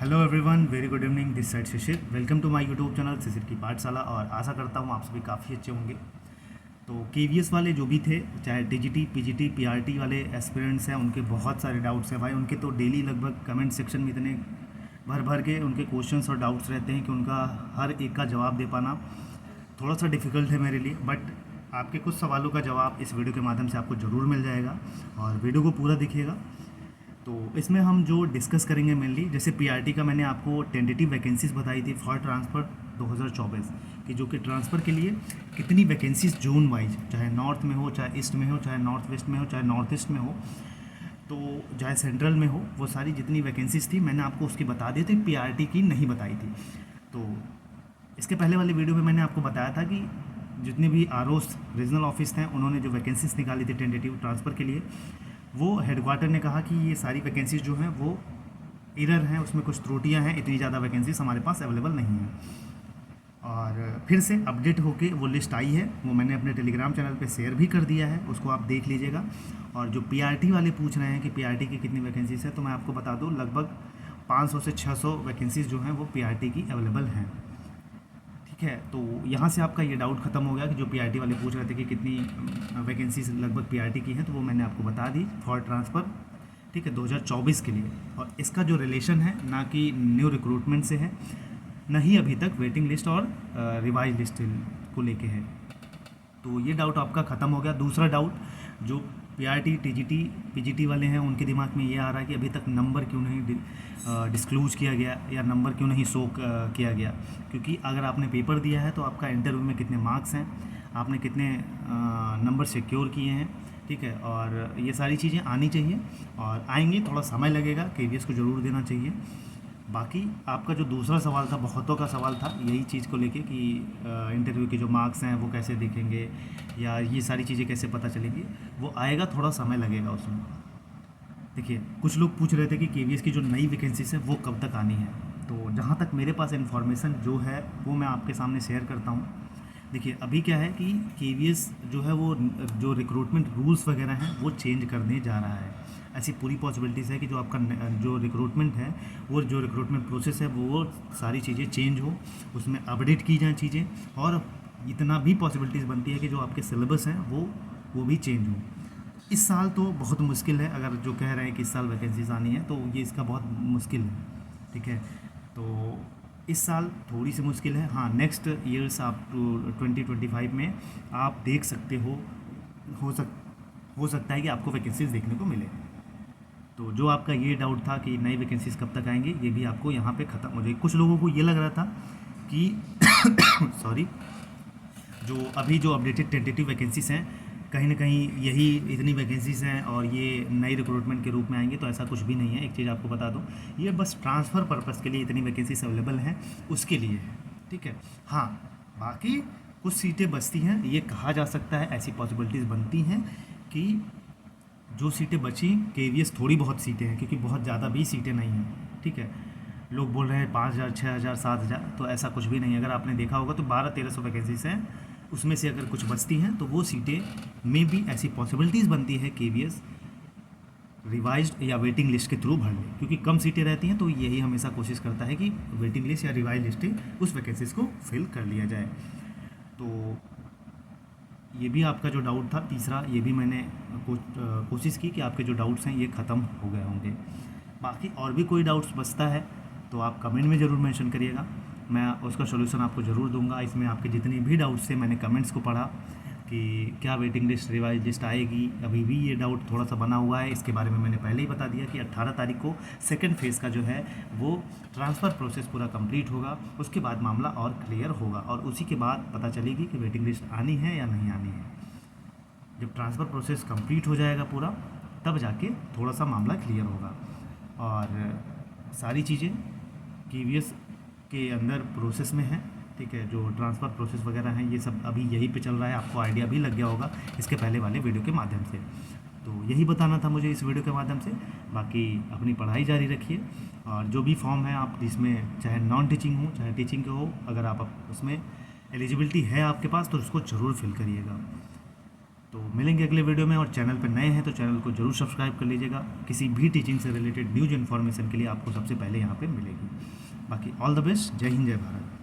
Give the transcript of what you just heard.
Hello everyone, very good evening. This side Shishir. Welcome to my YouTube channel Shishir की पाठशाला। और आशा करता हूँ आप सभी काफ़ी अच्छे होंगे। तो केवीएस वाले जो भी थे, चाहे टीजीटी, पीजीटी, पीआरटी वाले एस्पिरेंट्स हैं, उनके बहुत सारे डाउट्स हैं भाई। उनके तो डेली लगभग कमेंट सेक्शन में इतने भर भर के उनके क्वेश्चंस और डाउट्स रहते हैं कि उनका हर एक का जवाब दे पाना थोड़ा सा डिफ़िकल्ट है मेरे लिए। बट आपके कुछ सवालों का जवाब इस वीडियो के माध्यम से आपको ज़रूर मिल जाएगा, और वीडियो को पूरा देखिएगा। तो इसमें हम जो डिस्कस करेंगे मेनली, जैसे पीआरटी का मैंने आपको टेंटेटिव वैकेंसीज़ बताई थी फॉर ट्रांसफ़र 2024 कि जो कि ट्रांसफ़र के लिए कितनी वैकेंसीज जोन वाइज, चाहे नॉर्थ में हो, चाहे ईस्ट में हो, चाहे नॉर्थ वेस्ट में हो, चाहे नॉर्थ ईस्ट में हो, तो चाहे सेंट्रल में हो, वो सारी जितनी वैकेंसीज थी मैंने आपको उसकी बता दी थी, पीआरटी की नहीं बताई थी। तो इसके पहले वाले वीडियो में मैंने आपको बताया था कि जितने भी आरओस रीजनल ऑफिस थे, उन्होंने जो वैकेंसीज निकाली थी टेंटेटिव ट्रांसफ़र के लिए, वो हेडक्वार्टर ने कहा कि ये सारी वैकेंसीज जो हैं वो एरर हैं, उसमें कुछ त्रुटियां हैं, इतनी ज़्यादा वैकेंसीज हमारे पास अवेलेबल नहीं है। और फिर से अपडेट होके वो लिस्ट आई है, वो मैंने अपने टेलीग्राम चैनल पे शेयर भी कर दिया है, उसको आप देख लीजिएगा। और जो पीआरटी वाले पूछ रहे हैं कि पीआरटी की कितनी वैकेंसीज है, तो मैं आपको बता दूँ लगभग 500 से 600 वैकेंसीज जो हैं वो पीआरटी की अवेलेबल हैं। ठीक है, तो यहाँ से आपका ये डाउट ख़त्म हो गया कि जो पीआरटी वाले पूछ रहे थे कि कितनी वैकेंसीज लगभग पीआरटी की हैं, तो वो मैंने आपको बता दी फॉर ट्रांसफ़र। ठीक है, 2024 के लिए। और इसका जो रिलेशन है ना कि न्यू रिक्रूटमेंट से है, ना ही अभी तक वेटिंग लिस्ट और रिवाइज लिस्ट को लेके है। तो ये डाउट आपका ख़त्म हो गया। दूसरा डाउट जो पीआरटी, टीजीटी, पीजीटी वाले हैं, उनके दिमाग में ये आ रहा है कि अभी तक नंबर क्यों नहीं डिस्क्लोज किया गया, या नंबर क्यों नहीं शो किया गया। क्योंकि अगर आपने पेपर दिया है तो आपका इंटरव्यू में कितने मार्क्स हैं, आपने कितने नंबर सिक्योर किए हैं, ठीक है, और ये सारी चीज़ें आनी चाहिए, और आएंगी, थोड़ा समय लगेगा, केवीएस को ज़रूर देना चाहिए। बाकी आपका जो दूसरा सवाल था, बहुतों का सवाल था यही चीज़ को लेके कि इंटरव्यू के जो मार्क्स हैं वो कैसे देखेंगे, या ये सारी चीज़ें कैसे पता चलेंगी, वो आएगा, थोड़ा समय लगेगा उसमें। देखिए, कुछ लोग पूछ रहे थे कि केवीएस की जो नई वैकेंसीज है वो कब तक आनी है। तो जहाँ तक मेरे पास इन्फॉर्मेशन जो है वो मैं आपके सामने शेयर करता हूँ। देखिए, अभी क्या है कि केवीएस जो है वो जो रिक्रूटमेंट रूल्स वगैरह हैं वो चेंज करने जा रहा है। ऐसी पूरी पॉसिबिलिटीज़ है कि जो आपका जो रिक्रूटमेंट है, वो जो रिक्रूटमेंट प्रोसेस है वो सारी चीज़ें चेंज हो, उसमें अपडेट की जाएँ चीज़ें, और इतना भी पॉसिबिलिटीज़ बनती है कि जो आपके सिलेबस हैं वो भी चेंज हो। इस साल तो बहुत मुश्किल है, अगर जो कह रहे हैं कि इस साल वैकेंसीज आनी है तो ये इसका बहुत मुश्किल है। ठीक है, तो इस साल थोड़ी सी मुश्किल है। हाँ, नेक्स्ट ईयर्स आप 2025 में आप देख सकते हो सकता है कि आपको वैकेंसीज देखने को मिले। तो जो आपका ये डाउट था कि नई वैकेंसीज कब तक आएंगी, ये भी आपको यहाँ पे ख़त्म हो जाएगी। कुछ लोगों को ये लग रहा था कि सॉरी, जो अभी जो अपडेटेड टेंटेटिव वैकेंसीज हैं, कहीं ना कहीं यही इतनी वैकेंसीज हैं और ये नई रिक्रूटमेंट के रूप में आएंगे, तो ऐसा कुछ भी नहीं है। एक चीज़ आपको बता दूं, ये बस ट्रांसफ़र पर्पस के लिए इतनी वैकेंसीज अवेलेबल हैं, उसके लिए है। ठीक है, हाँ, बाकी कुछ सीटें बचती हैं, ये कहा जा सकता है, ऐसी पॉसिबिलिटीज़ बनती हैं कि जो सीटें बची, केवीएस थोड़ी बहुत सीटें हैं, क्योंकि बहुत ज़्यादा भी सीटें नहीं हैं। ठीक है, लोग बोल रहे हैं 5,000, 6,000, 7,000, तो ऐसा कुछ भी नहीं है। अगर आपने देखा होगा तो 1200-1300 वैकेंसीज हैं, उसमें से अगर कुछ बचती हैं तो वो सीटें में भी ऐसी पॉसिबिलिटीज़ बनती है केवीएस रिवाइज्ड या वेटिंग लिस्ट के थ्रू भर ले। क्योंकि कम सीटें रहती हैं तो यही हमेशा कोशिश करता है कि वेटिंग लिस्ट या रिवाइज लिस्ट उस वैकेंसीज को फिल कर लिया जाए। तो ये भी आपका जो डाउट था तीसरा, ये भी मैंने कोशिश की कि आपके जो डाउट्स हैं ये ख़त्म हो गए होंगे। बाकी और भी कोई डाउट्स बचता है तो आप कमेंट में ज़रूर मेंशन करिएगा, मैं उसका सॉल्यूशन आपको ज़रूर दूंगा। इसमें आपके जितने भी डाउट्स थे, मैंने कमेंट्स को पढ़ा कि क्या वेटिंग लिस्ट, रिवाइज लिस्ट आएगी, अभी भी ये डाउट थोड़ा सा बना हुआ है। इसके बारे में मैंने पहले ही बता दिया कि 18 तारीख को सेकंड फेज़ का जो है वो ट्रांसफ़र प्रोसेस पूरा कंप्लीट होगा, उसके बाद मामला और क्लियर होगा, और उसी के बाद पता चलेगी कि वेटिंग लिस्ट आनी है या नहीं आनी है। जब ट्रांसफ़र प्रोसेस कंप्लीट हो जाएगा पूरा, तब जाके थोड़ा सा मामला क्लियर होगा। और सारी चीज़ें केवीएस के अंदर प्रोसेस में है। ठीक है, जो ट्रांसफ़र प्रोसेस वगैरह हैं ये सब अभी यहीं पे चल रहा है, आपको आइडिया भी लग गया होगा इसके पहले वाले वीडियो के माध्यम से। तो यही बताना था मुझे इस वीडियो के माध्यम से। बाकी अपनी पढ़ाई जारी रखिए, और जो भी फॉर्म है आप जिसमें चाहे नॉन टीचिंग हो चाहे टीचिंग के हो, अगर आप उसमें एलिजिबिलिटी है आपके पास तो उसको ज़रूर फिल करिएगा। तो मिलेंगे अगले वीडियो में, और चैनल पर नए हैं तो चैनल को जरूर सब्सक्राइब कर लीजिएगा। किसी भी टीचिंग से रिलेटेड न्यूज इन्फॉर्मेशन के लिए आपको सबसे पहले यहाँ पे मिलेगी। बाकी ऑल द बेस्ट, जय हिंद जय भारत।